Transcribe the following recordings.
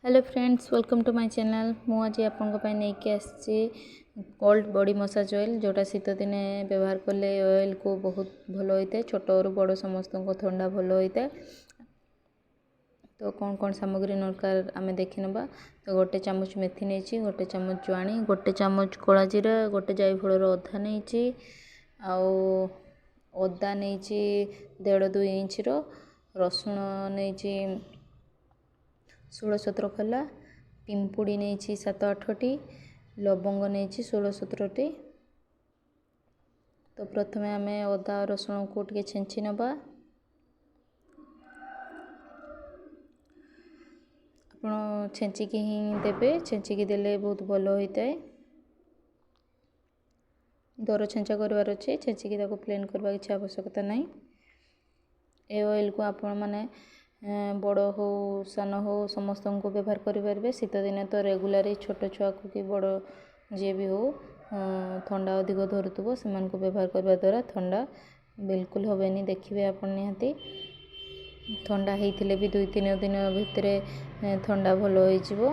Hello friends, welcome to my channel. मुझे आपन नहीं आसी कोल्ड बॉडी मसाज ऑयल जोटा शीत दिने व्यवहार कले ऑयल को बहुत भल होता है। छोट रु बड़ समस्त को ठंडा भल होता है। तो कौन कौन सामग्री दरकार आम देखी ना। तो गोटे चामच मेथी नहीं, गोटे चामच जुआणी, गोटे चामच कला जीरा, गोटे जायफल अधा नहीं, आउ अदा नहीं 1.5-2 इंच रसुण नहीं 16-17 कला, पिंपुड़ी नहीं 7-8टी, लवंग नहीं 16-17टी। तो प्रथमे आम अदा रसुण को टे छेंची नवा। आप छेंचिकी ही देवे, छेंचिकी देले बहुत भल होता है। दर छेंचा करार अच्छे, छेंचिकी प्लेन करवा किसी आवश्यकता नहीं। ए ऑयल को आपण मैंने बड़ हो सान हो समस्त को व्यवहार करेंगे। शीत दिन तो रेगुलार छोट छुआ को कि बड़ जी भी हो ठंडा अधिक धरुव से व्यवहार करने द्वारा ठंडा बिल्कुल हेनी। देखिए आप निहाती ठंडा होते भी 2-3 दिन भितर ठंडा भल हो।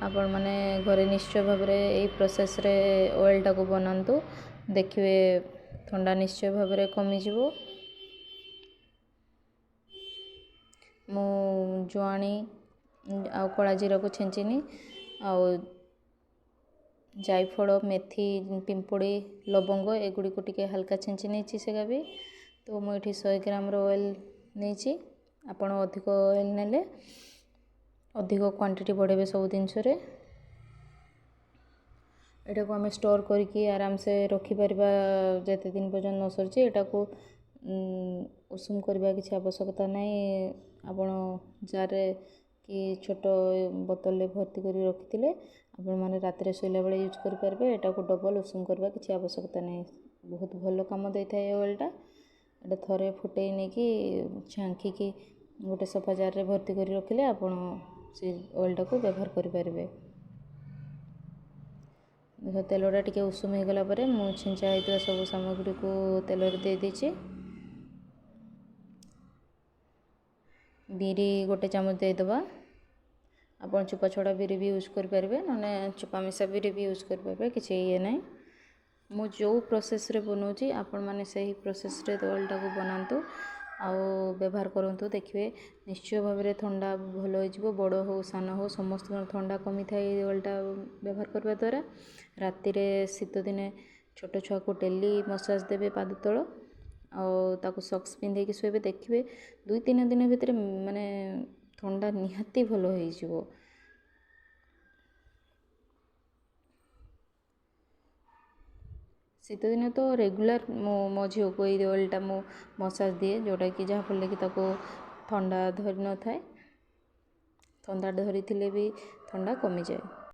आपण मैंने घरे निश्चय भाव में प्रोसेस रे ऑयल टाको बनातु, देखिए ठंडा निश्चय भाव में कमिज। मु जुआणी आउ कला जीरा को छेंचिनी, आउ जायफल, मेथी, पिंपुड़ी, लवंग एगुड़ी को टिके हल्का छेंची नहीं सेगा भी। तो मुझे 100 ग्राम ऑयल नहीं। आपण अधिक ऑयल नेले अधिक क्वांटिटी बढ़ेबे सब जिनस। एटा को आम स्टोर करके आराम से रखिपर जिते दिन पर्यटन न सर। एटा को उषुम करवा किसी आवश्यकता नहीं। आपण जार कि छोट बोतल भर्ती कर रखी आपण मैंने रात शोला बेले यूज करेंगे। एटा को डबल उषुम करवा किसी आवश्यकता नहीं। बहुत भल कम देता है ऑयलटा। एटा थरे फुटे नहीं कि छांकी गोटे सफा जार भर्ती कर रखिले आपण से ऑयलटा को व्यवहार करेंगे। देख तेलटा टिके उषुम हो गला पर मु छेंचा होता सब सामग्री को तेल दे दीची। बिरी गोटे चामच देदेबा। आप चुपा छड़ा बिरी भी यूज करेंगे ना, चुपा मिशा बिरी भी यूज करेंगे, किसी ये ना। मु जो प्रोसेस रे बनाऊँगी आपण मैंने से ही प्रोसेस रे ऑयलटा को बनातु आउ व्यवहार करूँ। देखिए निश्चय भाव में ठंडा भल हो। बड़ हो सान हो समस्त ठंडा कमी था ऑयलटा व्यवहार करने द्वारा। राति शीत दिने छोट छुआ को डेली मसाज देवे पाद तल आउ सक्स पिंधे शोबे। देखिए 2-3 दिन भितर माने ठंडा निहाती भल हो। शीत दिन तो रेगुलर मो झील को ये ऑयलटा मु मसाज दिए, जोटा कि जहाँफल कि ठंडा धरी न थाए। ठंडा धरी भी ठंडा कमी जाए।